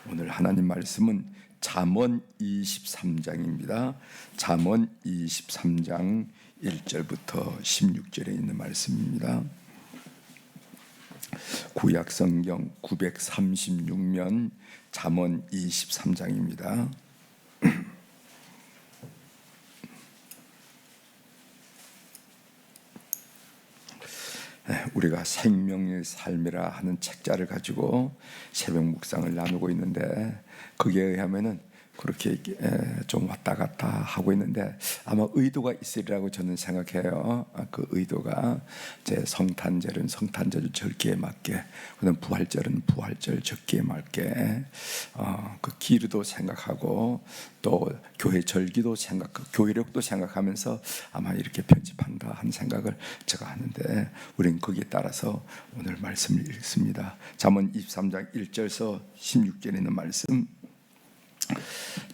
오늘 하나님 말씀은 잠언 23장입니다. 잠언 23장 1절부터 16절에 있는 말씀입니다. 구약성경 936면 잠언 23장입니다. 우리가 생명의 삶이라 하는 책자를 가지고 새벽 묵상을 나누고 있는데, 거기에 의하면은 그렇게 좀 왔다 갔다 하고 있는데 아마 의도가 있으리라고 저는 생각해요. 그 의도가 제 성탄절은 성탄절 절기에 맞게, 그다음 부활절은 부활절 절기에 맞게 그 기류도 생각하고 또 교회 절기도 교회력도 생각하면서 아마 이렇게 편집한다 하는 생각을 제가 하는데, 우리는 거기에 따라서 오늘 말씀을 읽습니다. 잠언 23장 1절에서 16절에 있는 말씀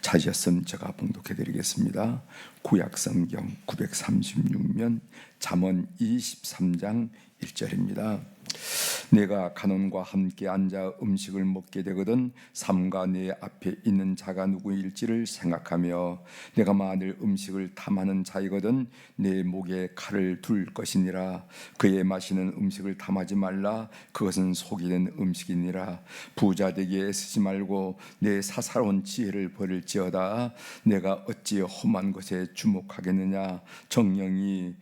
찾으셨으면 제가 봉독해 드리겠습니다. 구약성경 936면 잠언 23장 1절입니다. 내가 간원과 함께 앉아 음식을 먹게 되거든 삼가 내 앞에 있는 자가 누구일지를 생각하며, 내가 만일 음식을 탐하는 자이거든 내 목에 칼을 둘 것이니라. 그의 마시는 음식을 탐하지 말라. 그것은 속이 된 음식이니라. 부자 되기에 애쓰지 말고 내 사사로운 지혜를 버릴지어다. 내가 어찌 험한 것에 주목하겠느냐. 정령이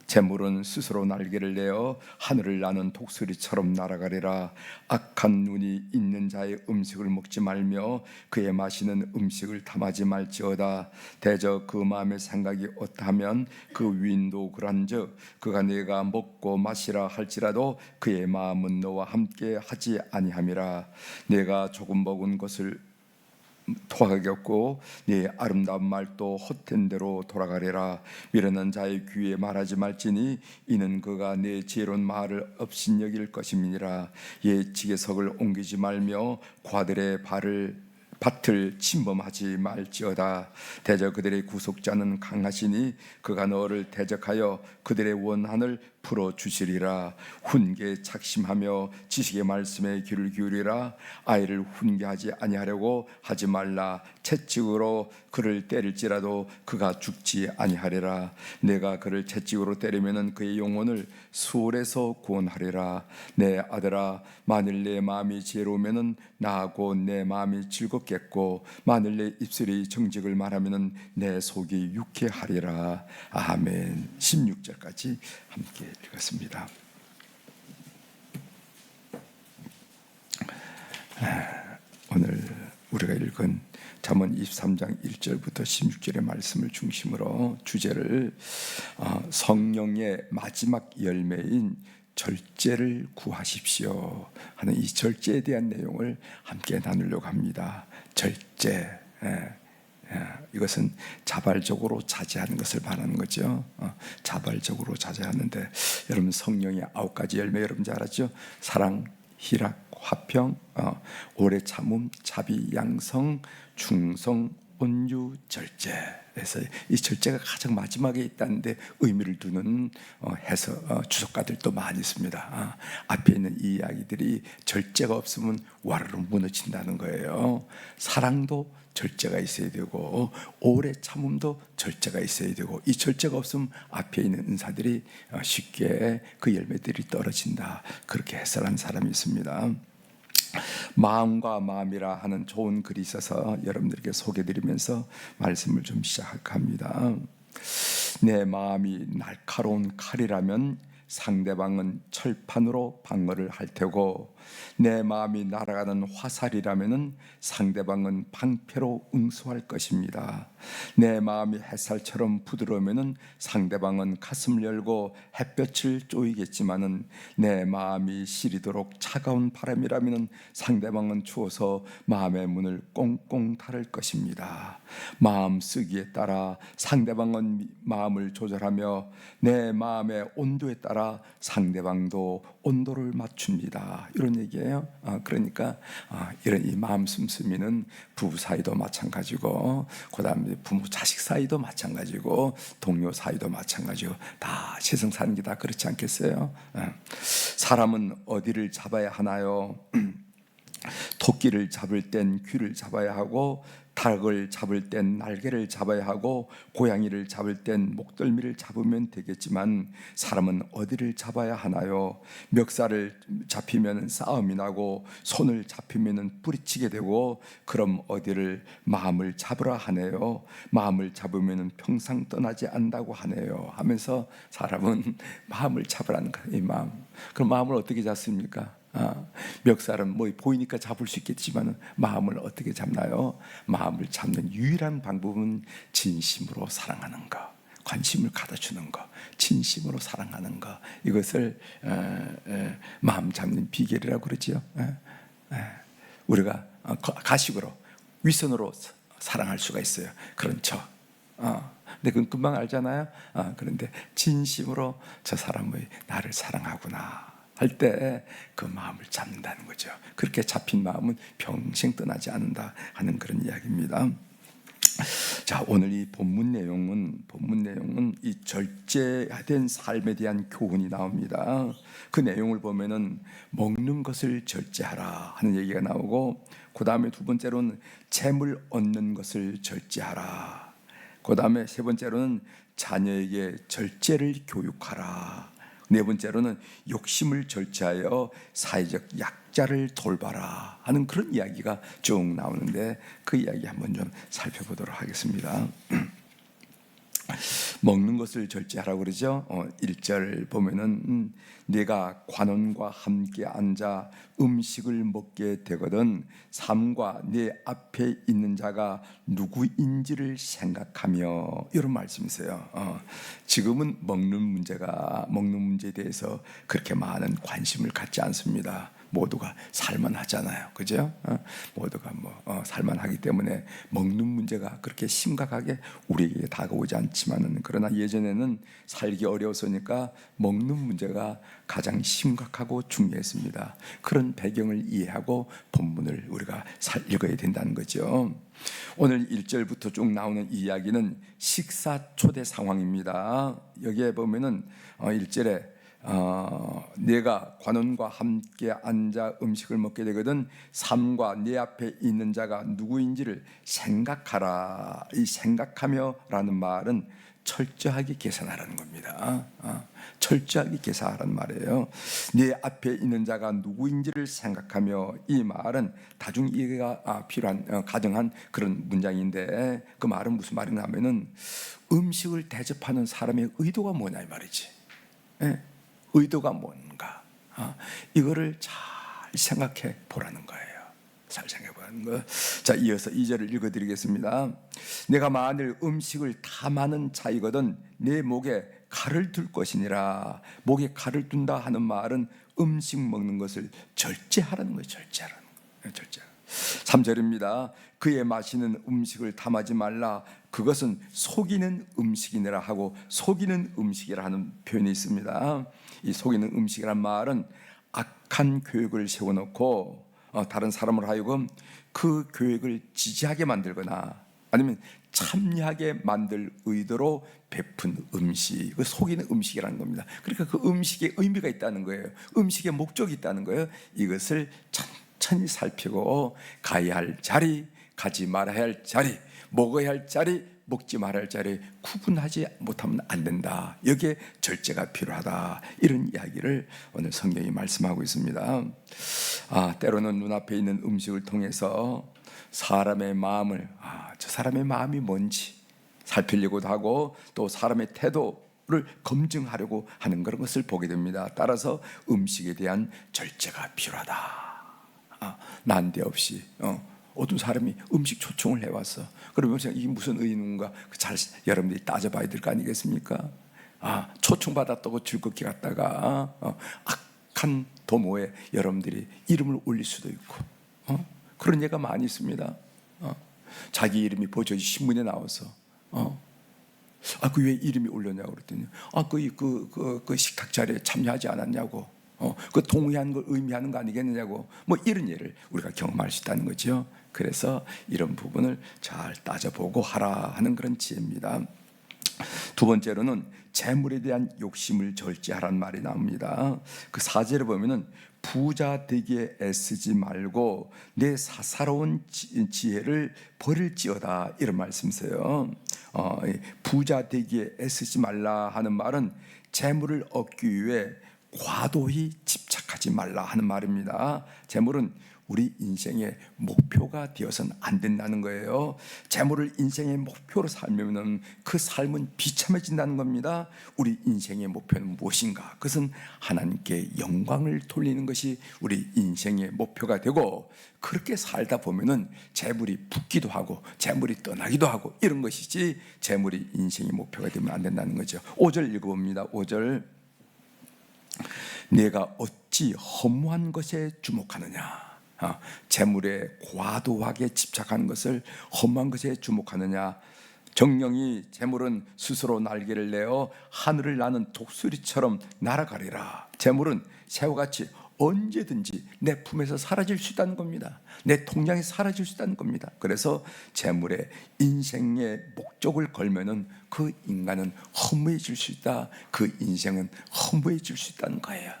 재물은 스스로 날개를 내어 하늘을 나는 독수리처럼 날아가리라. 악한 눈이 있는 자의 음식을 먹지 말며 그의 마시는 음식을 탐하지 말지어다. 대저 그 마음의 생각이 어떠하면 그 위인도 그런즉 그가 내가 먹고 마시라 할지라도 그의 마음은 너와 함께 하지 아니함이라. 내가 조금 먹은 것을 토하겠고 네 아름다운 말도 헛된 대로 돌아가리라. 미련한 자의 귀에 말하지 말지니 이는 그가 내 지혜로운 말을 업신여길 것임이니라. 지게석을 옮기지 말며 과들의 밭을 침범하지 말지어다. 대저 그들의 구속자는 강하시니 그가 너를 대적하여 그들의 원한을 풀어주시리라. 훈계에 착심하며 지식의 말씀에 귀를 기울이라. 아이를 훈계하지 아니하려고 하지 말라. 채찍으로 그를 때릴지라도 그가 죽지 아니하리라. 내가 그를 채찍으로 때리면은 그의 영혼을 수월에서 구원하리라. 내 아들아, 만일 내 마음이 지혜로우면은 나하고 내 마음이 즐겁겠고 만일 내 입술이 정직을 말하면은 내 속이 유쾌하리라. 아멘. 16절까지 함께 읽었습니다. 오늘 우리가 읽은 잠언 23장 1절부터 16절의 말씀을 중심으로 주제를 성령의 마지막 열매인 절제를 구하십시오 하는 이 절제에 대한 내용을 함께 나누려고 합니다. 절제, 이것은 자발적으로 자제하는 것을 말하는 거죠. 자발적으로 자제하는데, 여러분 성령의 9가지 열매 여러분 잘 알았죠? 사랑, 희락, 화평, 오래 참음, 자비, 양성, 충성, 온유, 절제. 그래서 이 절제가 가장 마지막에 있다는데 의미를 두는 주석가들도 많이 있습니다. 앞에 있는 이 이야기들이 절제가 없으면 와르르 무너진다는 거예요. 사랑도 절제가 있어야 되고 오래 참음도 절제가 있어야 되고, 이 절제가 없으면 앞에 있는 은사들이 쉽게 그 열매들이 떨어진다. 그렇게 해설한 사람이 있습니다. 마음과 마음이라 하는 좋은 글이 있어서 여러분들께 소개드리면서 말씀을 좀 시작합니다. 내 마음이 날카로운 칼이라면 상대방은 철판으로 방어를 할 테고, 내 마음이 날아가는 화살이라면 상대방은 방패로 응수할 것입니다. 내 마음이 햇살처럼 부드러우면 상대방은 가슴을 열고 햇볕을 쪼이겠지만은 내 마음이 시리도록 차가운 바람이라면 상대방은 추워서 마음의 문을 꽁꽁 닫을 것입니다. 마음 쓰기에 따라 상대방은 마음을 조절하며 내 마음의 온도에 따라 상대방도 온도를 맞춥니다. 이런 얘기예요. 그러니까 이런 이 마음 씀씀이는 부부 사이도 마찬가지고, 그다음에 부모 자식 사이도 마찬가지고, 동료 사이도 마찬가지고, 다 세상 사는 게 다 그렇지 않겠어요? 사람은 어디를 잡아야 하나요? 토끼를 잡을 땐 귀를 잡아야 하고, 닭을 잡을 땐 날개를 잡아야 하고, 고양이를 잡을 땐 목덜미를 잡으면 되겠지만 사람은 어디를 잡아야 하나요? 멱살을 잡히면 싸움이 나고, 손을 잡히면 뿌리치게 되고, 그럼 어디를 마음을 잡으라 하네요. 마음을 잡으면 평생 떠나지 않는다고 하네요. 하면서 사람은 마음을 잡으라는 거예요. 이 마음. 그럼 마음을 어떻게 잡습니까? 멱살은 뭐 보이니까 잡을 수 있겠지만 마음을 어떻게 잡나요? 마음을 잡는 유일한 방법은 진심으로 사랑하는 것, 관심을 가져주는 것, 진심으로 사랑하는 것, 이것을 마음 잡는 비결이라고 그러지요. 우리가 가식으로, 윗선으로 사랑할 수가 있어요. 그런 척. 근데 그건 금방 알잖아요. 그런데 진심으로 저 사람이 나를 사랑하구나 할 때 그 마음을 잡는다는 거죠. 그렇게 잡힌 마음은 평생 떠나지 않는다 하는 그런 이야기입니다. 자, 오늘 이 본문 내용은 이 절제된 삶에 대한 교훈이 나옵니다. 그 내용을 보면은 먹는 것을 절제하라 하는 얘기가 나오고, 그 다음에 두 번째로는 재물 얻는 것을 절제하라. 그 다음에 세 번째로는 자녀에게 절제를 교육하라. 네 번째로는 욕심을 절제하여 사회적 약자를 돌봐라 하는 그런 이야기가 쭉 나오는데, 그 이야기 한번 좀 살펴보도록 하겠습니다. 먹는 것을 절제하라고 그러죠. 1절 보면은 내가 관원과 함께 앉아 음식을 먹게 되거든 삼가 내 앞에 있는 자가 누구인지를 생각하며, 이런 말씀이세요. 지금은 먹는 문제에 대해서 그렇게 많은 관심을 갖지 않습니다. 모두가 살만하잖아요, 그죠? 모두가 살만하기 때문에 먹는 문제가 그렇게 심각하게 우리에게 다가오지 않지만은, 그러나 예전에는 살기 어려웠으니까 먹는 문제가 가장 심각하고 중요했습니다. 그런 배경을 이해하고 본문을 우리가 읽어야 된다는 거죠. 오늘 1절부터 쭉 나오는 이야기는 식사 초대 상황입니다. 여기에 보면은 1절에 내가 관원과 함께 앉아 음식을 먹게 되거든 삼가 내 앞에 있는 자가 누구인지를 생각하라. 이 생각하며 라는 말은 철저하게 계산하라는 겁니다. 철저하게 계산하라는 말이에요. 내 앞에 있는 자가 누구인지를 생각하며, 이 말은 다중 이해가 필요한 가정한 그런 문장인데, 그 말은 무슨 말이냐면은 음식을 대접하는 사람의 의도가 뭐냐 이 말이지. 의도가 뭔가, 이거를 잘 생각해 보라는 거예요. 잘 생각해 보라는 거. 자, 이어서 2절을 읽어드리겠습니다. 내가 만일 음식을 탐하는 자이거든 내 목에 칼을 둘 것이니라. 목에 칼을 둔다 하는 말은 음식 먹는 것을 절제하라는 거예요. 절제하라는 거예요. 절제. 3절입니다. 그의 마시는 음식을 탐하지 말라. 그것은 속이는 음식이니라 하고, 속이는 음식이라 하는 표현이 있습니다. 이 속이는 음식이란 말은 악한 교육을 세워놓고 다른 사람을 하여금 그 교육을 지지하게 만들거나 아니면 참여하게 만들 의도로 베푼 음식, 그 속이는 음식이라는 겁니다. 그러니까 그 음식에 의미가 있다는 거예요. 음식에 목적이 있다는 거예요. 이것을 천천히 살피고 가야 할 자리, 가지 말아야 할 자리, 먹어야 할 자리, 먹지 말아야 할 자리 구분하지 못하면 안 된다. 여기에 절제가 필요하다. 이런 이야기를 오늘 성경이 말씀하고 있습니다. 때로는 눈앞에 있는 음식을 통해서 사람의 마음을, 저 사람의 마음이 뭔지 살피려고도 하고, 또 사람의 태도를 검증하려고 하는 그런 것을 보게 됩니다. 따라서 음식에 대한 절제가 필요하다. 난데없이 어떤 사람이 음식 초청을 해왔어. 그러면 이게 무슨 의미인가 잘 여러분들이 따져봐야 될 거 아니겠습니까? 초청받았다고 즐겁게 갔다가 악한 도모에 여러분들이 이름을 올릴 수도 있고, 그런 예가 많이 있습니다. 자기 이름이 보조지 신문에 나와서 그 왜 이름이 올렸냐고 그랬더니 그 식탁 자리에 참여하지 않았냐고, 그 동의한 걸 의미하는 거 아니겠느냐고, 뭐 이런 예를 우리가 경험할 수 있다는 거죠. 그래서 이런 부분을 잘 따져보고 하라 하는 그런 지혜입니다. 두 번째로는 재물에 대한 욕심을 절제하라는 말이 나옵니다. 그 4절에 보면은 부자 되기에 애쓰지 말고 내 사사로운 지혜를 버릴지어다, 이런 말씀이세요. 부자 되기에 애쓰지 말라 하는 말은 재물을 얻기 위해 과도히 집착하지 말라 하는 말입니다. 재물은 우리 인생의 목표가 되어서는 안 된다는 거예요. 재물을 인생의 목표로 살면 그 삶은 비참해진다는 겁니다. 우리 인생의 목표는 무엇인가? 그것은 하나님께 영광을 돌리는 것이 우리 인생의 목표가 되고, 그렇게 살다 보면은 재물이 붙기도 하고 재물이 떠나기도 하고 이런 것이지, 재물이 인생의 목표가 되면 안 된다는 거죠. 5절 읽어봅니다. 5절. 내가 어찌 허무한 것에 주목하느냐? 재물에 과도하게 집착하는 것을 허무한 것에 주목하느냐? 정령이 재물은 스스로 날개를 내어 하늘을 나는 독수리처럼 날아가리라. 재물은 새우같이 언제든지 내 품에서 사라질 수 있다는 겁니다. 내 통장에 사라질 수 있다는 겁니다. 그래서 재물에 인생의 목적을 걸면은 그 인간은 허무해질 수 있다. 그 인생은 허무해질 수 있다는 거예요.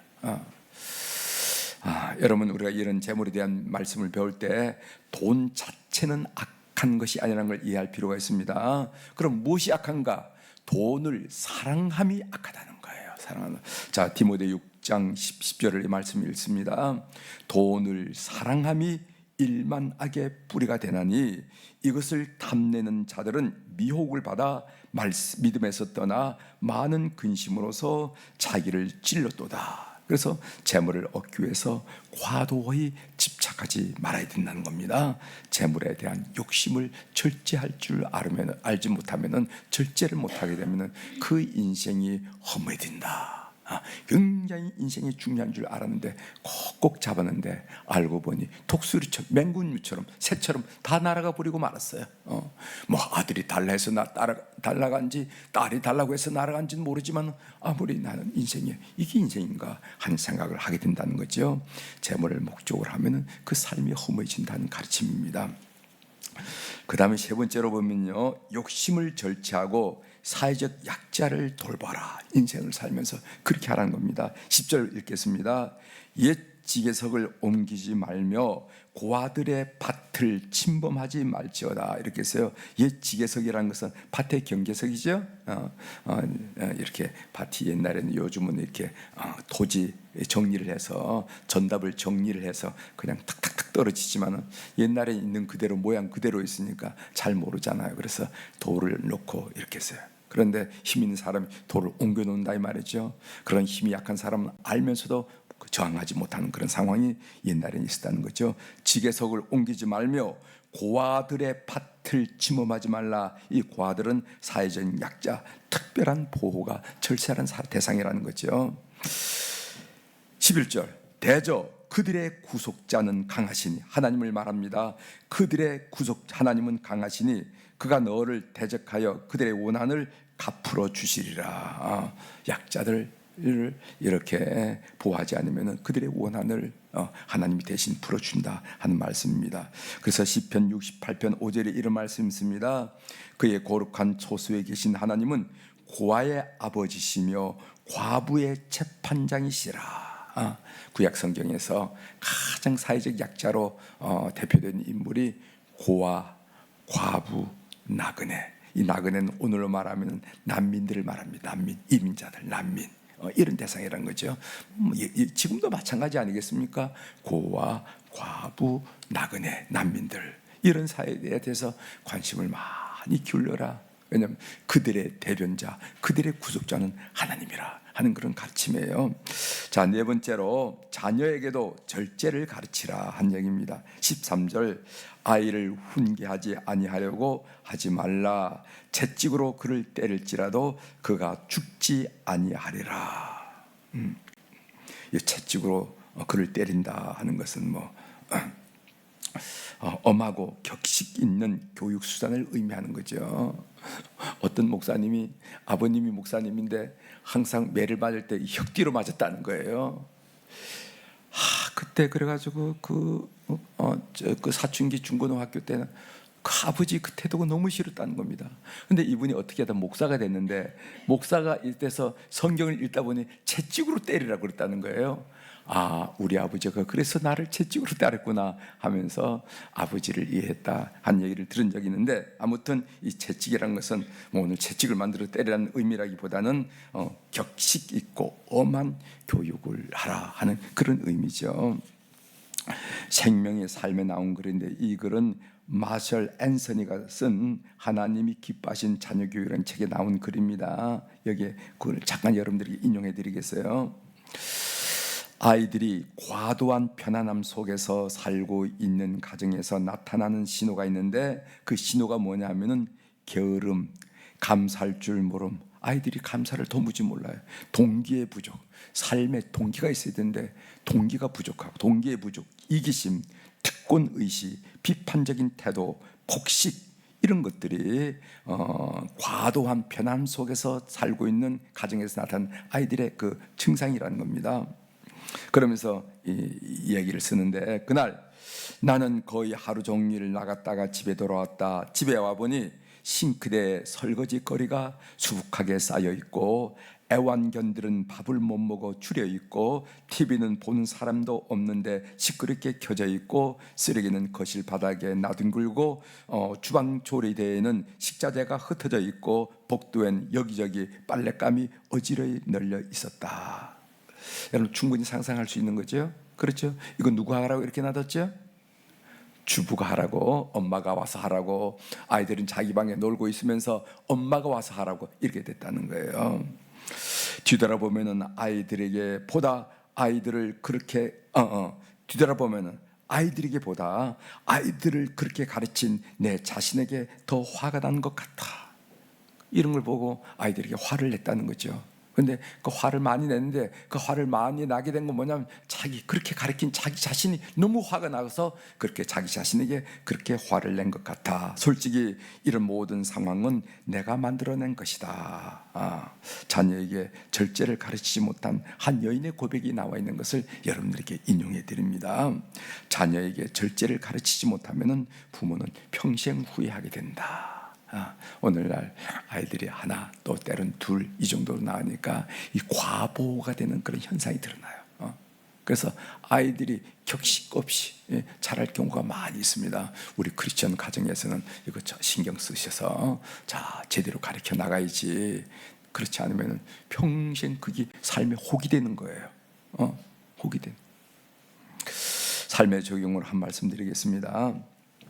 여러분, 우리가 이런 재물에 대한 말씀을 배울 때 돈 자체는 악한 것이 아니라는 걸 이해할 필요가 있습니다. 그럼 무엇이 악한가? 돈을 사랑함이 악하다는 거예요. 사랑하는. 자, 디모데 6장 10절을 이 말씀 읽습니다. 돈을 사랑함이 일만악의 뿌리가 되나니 이것을 탐내는 자들은 미혹을 받아 믿음에서 떠나 많은 근심으로서 자기를 찔렀도다. 그래서 재물을 얻기 위해서 과도히 집착하지 말아야 된다는 겁니다. 재물에 대한 욕심을 절제할 줄 알지 못하면, 절제를 못하게 되면 그 인생이 허무해진다. 굉장히 인생이 중요한 줄 알았는데 꼭 잡았는데 알고 보니 독수리처럼, 맹군류처럼, 새처럼 다 날아가 버리고 말았어요. 뭐 아들이 달라 해서 달라간지 딸이 달라고 해서 날아간지는 모르지만 아무리 나는 인생에 이게 인생인가 하는 생각을 하게 된다는 거죠. 재물을 목적으로 하면은 그 삶이 허무해진다는 가르침입니다. 그 다음에 세 번째로 보면요, 욕심을 절제하고 사회적 약자를 돌봐라. 인생을 살면서 그렇게 하라는 겁니다. 10절 읽겠습니다. 옛 지게석을 옮기지 말며 고아들의 밭을 침범하지 말지어다. 이렇게 했어요. 옛 지게석이라는 것은 밭의 경계석이죠. 이렇게 밭이 옛날에는, 요즘은 이렇게 토지 정리를 해서 전답을 정리를 해서 그냥 탁탁탁 떨어지지만은 옛날에 있는 그대로, 모양 그대로 있으니까 잘 모르잖아요. 그래서 돌을 놓고 이렇게 했어요. 그런데 힘 있는 사람이 돌을 옮겨 놓는다 이 말이죠. 그런 힘이 약한 사람은 알면서도 저항하지 못하는 그런 상황이 옛날에 있었다는 거죠. 지게석을 옮기지 말며 고아들의 밭을 침범하지 말라. 이 고아들은 사회적인 약자, 특별한 보호가 절실한 대상이라는 거죠. 11절. 대저 그들의 구속자는 강하시니, 하나님을 말합니다. 그들의 하나님은 강하시니 그가 너를 대적하여 그들의 원한을 갚으러 주시리라. 약자들을 이렇게 보호하지 않으면 그들의 원한을 하나님이 대신 풀어준다 하는 말씀입니다. 그래서 시편 68편 5절에 이런 말씀이 있습니다. 그의 거룩한 초소에 계신 하나님은 고아의 아버지시며 과부의 재판장이시라. 구약 성경에서 가장 사회적 약자로 대표된 인물이 고아, 과부, 나그네. 이 나그네는 오늘로 말하면 난민들을 말합니다. 난민, 이민자들, 난민, 이런 대상이라는 거죠. 지금도 마찬가지 아니겠습니까? 고아, 과부, 나그네, 난민들, 이런 사회에 대해서 관심을 많이 기울여라. 왜냐하면 그들의 대변자, 그들의 구속자는 하나님이라 하는 그런 가르침이에요. 자, 네 번째로 자녀에게도 절제를 가르치라 한 얘기입니다. 13절. 아이를 훈계하지 아니하려고 하지 말라. 채찍으로 그를 때릴지라도 그가 죽지 아니하리라. 이 채찍으로 그를 때린다 하는 것은 엄하고 격식 있는 교육 수단을 의미하는 거죠. 어떤 목사님이, 아버님이 목사님인데 항상 매를 맞을 때 혁뒤로 맞았다는 거예요. 그때 그래가지고 그 사춘기 중고등학교 때는 그 아버지 그 태도가 너무 싫었다는 겁니다. 근데 이분이 어떻게 하다 목사가 됐는데, 목사가 돼서 성경을 읽다 보니 채찍으로 때리라고 그랬다는 거예요. 아, 우리 아버지가 그래서 나를 채찍으로 때렸구나 하면서 아버지를 이해했다 한 얘기를 들은 적이 있는데, 아무튼 이 채찍이라는 것은 뭐 오늘 채찍을 만들어 때리라는 의미라기보다는 격식 있고 엄한 교육을 하라 하는 그런 의미죠. 생명의 삶에 나온 글인데, 이 글은 마셜 앤서니가 쓴 하나님이 기뻐하신 자녀교육이라는 책에 나온 글입니다. 여기에 그걸 잠깐 여러분들에게 인용해 드리겠어요. 아이들이 과도한 편안함 속에서 살고 있는 가정에서 나타나는 신호가 있는데, 그 신호가 뭐냐면은 게으름, 감사할 줄 모름. 아이들이 감사를 도무지 몰라요. 동기의 부족, 삶에 동기가 있어야 되는데 동기가 부족하고, 동기의 부족, 이기심, 특권의식, 비판적인 태도, 폭식, 이런 것들이 과도한 편안함 속에서 살고 있는 가정에서 나타난 아이들의 그 증상이라는 겁니다. 그러면서 이 얘기를 쓰는데, 그날 나는 거의 하루 종일 나갔다가 집에 돌아왔다. 집에 와보니 싱크대에 설거지 거리가 수북하게 쌓여 있고, 애완견들은 밥을 못 먹어 줄여 있고, TV는 보는 사람도 없는데 시끄럽게 켜져 있고, 쓰레기는 거실 바닥에 나뒹굴고, 주방 조리대에는 식자재가 흩어져 있고, 복도엔 여기저기 빨랫감이 어지러이 널려 있었다. 여러분 충분히 상상할 수 있는 거죠. 그렇죠? 이거 누가 하라고 이렇게 놔뒀죠? 주부가 하라고, 엄마가 와서 하라고, 아이들은 자기 방에 놀고 있으면서 엄마가 와서 하라고 이렇게 됐다는 거예요. 뒤돌아보면은 아이들에게 보다 아이들을 그렇게 뒤돌아보면은 아이들에게 보다 아이들을 그렇게 가르친 내 자신에게 더 화가 난 것 같아. 이런 걸 보고 아이들에게 화를 냈다는 거죠. 근데 그 화를 많이 냈는데, 그 화를 많이 나게 된 건 뭐냐면, 자기 그렇게 가르친 자기 자신이 너무 화가 나서 그렇게 자기 자신에게 그렇게 화를 낸 것 같아. 솔직히 이런 모든 상황은 내가 만들어낸 것이다. 자녀에게 절제를 가르치지 못한 한 여인의 고백이 나와 있는 것을 여러분들에게 인용해 드립니다. 자녀에게 절제를 가르치지 못하면 부모는 평생 후회하게 된다. 오늘날 아이들이 하나, 또 때론 둘, 이 정도로 나으니까 이 과보호가 되는 그런 현상이 드러나요. 그래서 아이들이 격식 없이 자랄 경우가 많이 있습니다. 우리 크리스천 가정에서는 이거 신경 쓰셔서 자 제대로 가르쳐 나가야지. 그렇지 않으면 평생 그게 삶에 혹이 되는 거예요. 혹이 되는. 삶의 적용을 한 말씀 드리겠습니다.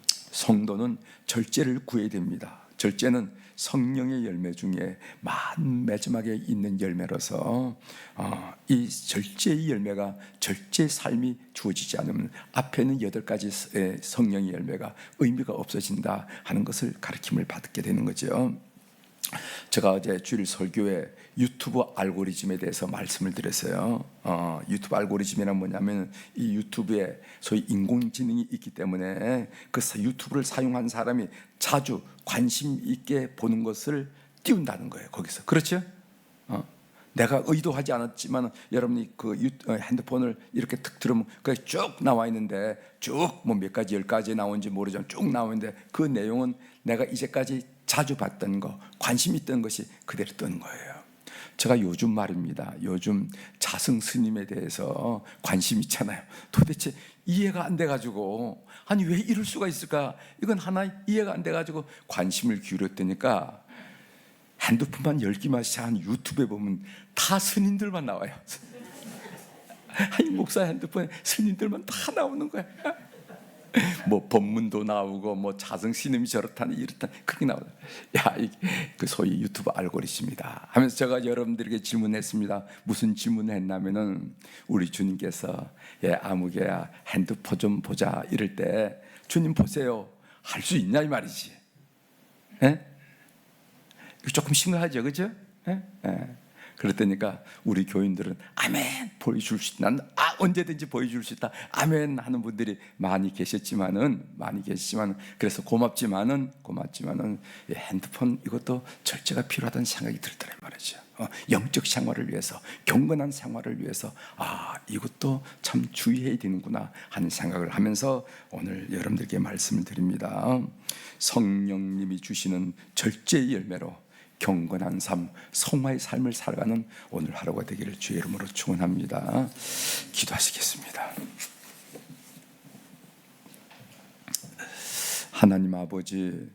성도는 절제를 구해야 됩니다. 절제는 성령의 열매 중에 맨 마지막에 있는 열매로서, 이 절제의 열매가, 절제 삶이 주어지지 않으면 앞에는 8가지 성령의 열매가 의미가 없어진다 하는 것을 가르침을 받게 되는 거죠. 제가 어제 주일 설교에 유튜브 알고리즘에 대해서 말씀을 드렸어요. 유튜브 알고리즘이란 뭐냐면, 이 유튜브에 소위 인공지능이 있기 때문에 그 유튜브를 사용한 사람이 자주 관심 있게 보는 것을 띄운다는 거예요. 거기서. 그렇죠? 내가 의도하지 않았지만 여러분이 그 핸드폰을 이렇게 툭 들으면 그게 쭉 나와 있는데, 쭉 뭐 몇 가지 10가지 나온지 모르지만 쭉 나오는데, 그 내용은 내가 이제까지 자주 봤던 거, 관심 있던 것이 그대로 뜨는 거예요. 제가 요즘 말입니다. 요즘 자승 스님에 대해서 관심 있잖아요. 도대체 이해가 안 돼가지고, 아니 왜 이럴 수가 있을까? 이건 하나 이해가 안 돼가지고 관심을 기울였더니까, 핸드폰만 열기만 시작한 유튜브에 보면 다 스님들만 나와요. 아니 목사 핸드폰에 스님들만 다 나오는 거야. 뭐 법문도 나오고, 뭐 자승 스님이 저렇다니 이렇다 그렇게 나오다. 야, 이게 그 소위 유튜브 알고리즘이다 하면서 제가 여러분들에게 질문했습니다. 무슨 질문을 했냐면은, 우리 주님께서 아무개야 핸드폰 좀 보자 이럴 때 주님 보세요 할 수 있냐 이 말이지. 예? 조금 심각하죠, 그죠? 예? 예. 그랬다니까 우리 교인들은 아멘 보여줄 수 있다. 난 언제든지 보여줄 수 있다. 아멘 하는 분들이 많이 계셨지만은 그래서 고맙지만은 핸드폰 이것도 절제가 필요하다는 생각이 들더란 말이죠. 영적 생활을 위해서, 경건한 생활을 위해서 이것도 참 주의해야 되는구나 하는 생각을 하면서 오늘 여러분들께 말씀을 드립니다. 성령님이 주시는 절제의 열매로 경건한 삶, 성화의 삶을 살아가는 오늘 하루가 되기를 주의 이름으로 축원합니다. 기도하시겠습니다. 하나님 아버지,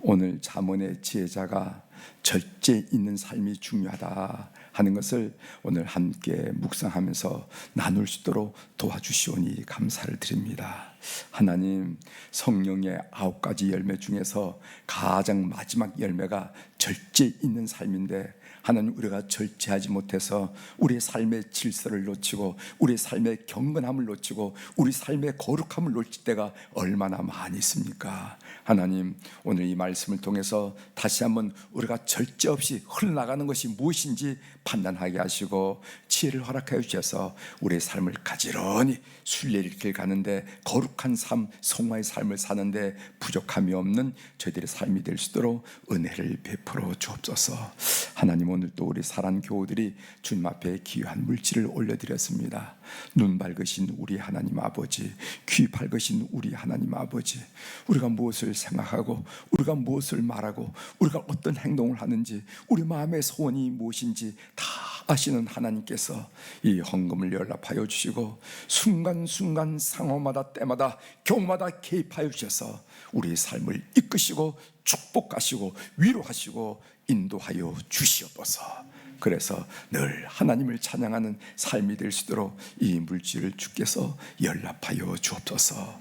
오늘 잠언의 지혜자가 절제 있는 삶이 중요하다 하는 것을 오늘 함께 묵상하면서 나눌 수 있도록 도와주시오니 감사를 드립니다. 하나님, 성령의 9가지 열매 중에서 가장 마지막 열매가 절제 있는 삶인데, 하나님, 우리가 절제하지 못해서 우리의 삶의 질서를 놓치고 우리의 삶의 경건함을 놓치고 우리 삶의 거룩함을 놓칠 때가 얼마나 많이 있습니까? 하나님, 오늘 이 말씀을 통해서 다시 한번 우리가 절제 없이 흘러나가는 것이 무엇인지 판단하게 하시고 지혜를 허락하여 주셔서 우리의 삶을 가지런히 순례의 길 가는데, 거룩한 삶, 성화의 삶을 사는데 부족함이 없는 저희들의 삶이 될 수 있도록 은혜를 베풀어 주옵소서. 하나님, 오늘 또 우리 사랑 교우들이 주님 앞에 귀한 물질을 올려드렸습니다. 눈 밝으신 우리 하나님 아버지, 귀 밝으신 우리 하나님 아버지, 우리가 무엇을 생각하고 우리가 무엇을 말하고 우리가 어떤 행동을 하는지, 우리 마음의 소원이 무엇인지 다 아시는 하나님께서 이 헌금을 연락하여 주시고 순간순간 상황마다 때마다 경우마다 개입하여 주셔서 우리의 삶을 이끄시고 축복하시고 위로하시고 인도하여 주시옵소서. 그래서 늘 하나님을 찬양하는 삶이 될 수 있도록 이 물질을 주께서 연락하여 주옵소서.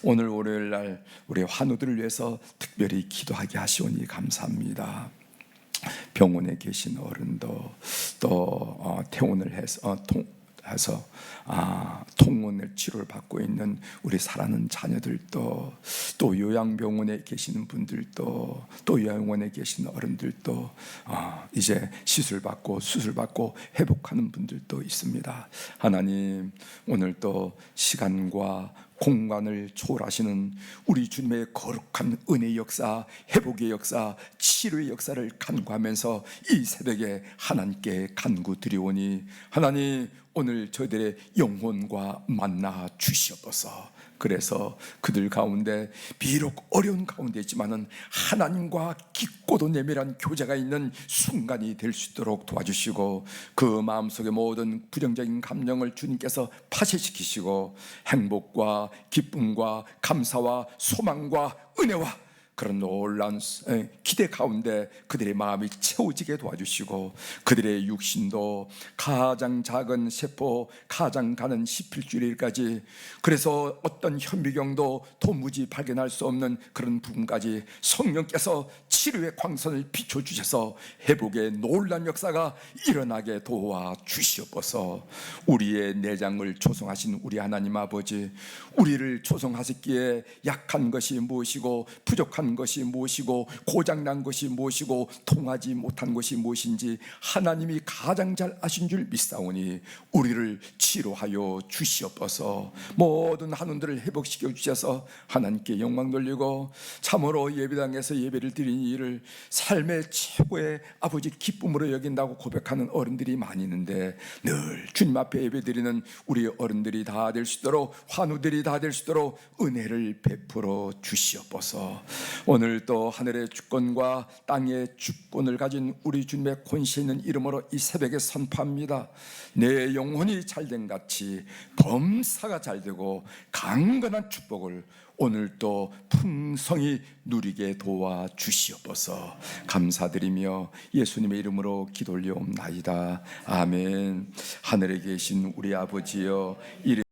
오늘 월요일날 우리 환우들을 위해서 특별히 기도하게 하시오니 감사합니다. 병원에 계신 어른도 또 퇴원을 해서 통원을 치료를 받고 있는 우리 사랑하는 자녀들도, 또 요양병원에 계시는 분들도, 또 요양원에 계시는 어른들도 이제 수술받고 회복하는 분들도 있습니다. 하나님, 오늘 또 시간과 공간을 초월하시는 우리 주님의 거룩한 은혜의 역사, 회복의 역사, 치료의 역사를 간구하면서 이 새벽에 하나님께 간구드리오니, 하나님, 오늘 저희들의 영혼과 만나 주시옵소서. 그래서 그들 가운데 비록 어려운 가운데 있지만은 하나님과 깊고도 내밀한 교제가 있는 순간이 될 수 있도록 도와주시고, 그 마음속의 모든 부정적인 감정을 주님께서 파쇄시키시고 행복과 기쁨과 감사와 소망과 은혜와 그런 놀라운 기대 가운데 그들의 마음이 채워지게 도와주시고, 그들의 육신도 가장 작은 세포, 가장 가는 십필줄일까지, 그래서 어떤 현미경도 도무지 발견할 수 없는 그런 부분까지 성령께서 치료의 광선을 비춰주셔서 회복의 놀라운 역사가 일어나게 도와주시옵소서. 우리의 내장을 조성하신 우리 하나님 아버지, 우리를 조성하셨기에 약한 것이 무엇이고 부족한 것이 무엇이고 고장난 것이 무엇이고 통하지 못한 것이 무엇인지 하나님이 가장 잘 아신 줄 믿사오니 우리를 치료하여 주시옵소서. 모든 한원들을 회복시켜 주셔서 하나님께 영광 돌리고, 참으로 예배당에서 예배를 드린 일을 삶의 최고의 아버지 기쁨으로 여긴다고 고백하는 어른들이 많이 있는데, 늘 주님 앞에 예배 드리는 우리 어른들이 다 될 수 있도록, 환우들이 다 될 수 있도록 은혜를 베풀어 주시옵소서. 오늘 또 하늘의 주권과 땅의 주권을 가진 우리 주님의 권세 있는 이름으로 이 새벽에 선포합니다. 내 영혼이 잘된 같이 범사가 잘되고 강건한 축복을 오늘 또 풍성히 누리게 도와주시옵소서. 감사드리며 예수님의 이름으로 기도 올려옵나이다. 아멘. 하늘에 계신 우리 아버지여, 이름